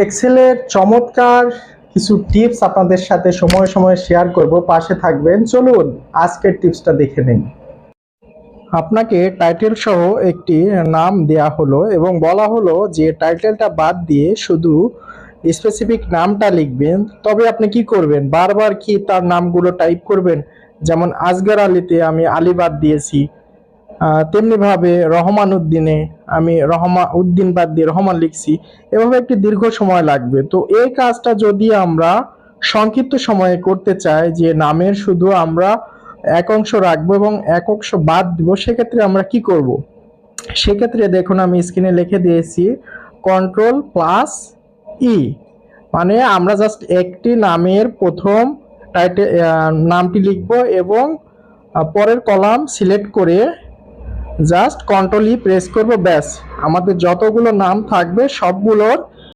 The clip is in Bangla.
এক্সেলের চমৎকার কিছু টিপস আপনাদের সাথে সময়ে সময়ে শেয়ার করব, পাশে থাকবেন। চলুন আজকের টিপসটা দেখে নিন। আপনাকে টাইটেল সহ একটি নাম দেয়া হলো এবং বলা হলো যে টাইটেলটা বাদ দিয়ে শুধু স্পেসিফিক নামটা লিখবেন। তবে আপনি কি করবেন? বারবার কি তার নামগুলো টাইপ করবেন? যেমন আজগার আলীতে আমি আলী বাদ দিয়েছি, তেমনিভাবে রহমান উদ্দিনে আমি উদ্দিন বাদ দিয়ে রহমান লিখছি। এভাবে একটি দীর্ঘ সময় লাগবে। তো এই কাজটা যদি আমরা সংক্ষিপ্ত সময়ে করতে চাই, যে নামের শুধু আমরা এক অংশ রাখবো এবং এক অংশ বাদ দিব, সেক্ষেত্রে আমরা কি করব? সেক্ষেত্রে দেখুন আমি স্ক্রিনে লিখে দিয়েছি Ctrl+E। মানে আমরা জাস্ট একটি নামের প্রথম টাইটেল নামটি লিখব এবং পরের কলাম সিলেক্ট করে জাস্ট Ctrl+E প্রেস করব, ব্যাস আমাদের যতগুলো নাম থাকবে সবগুলোর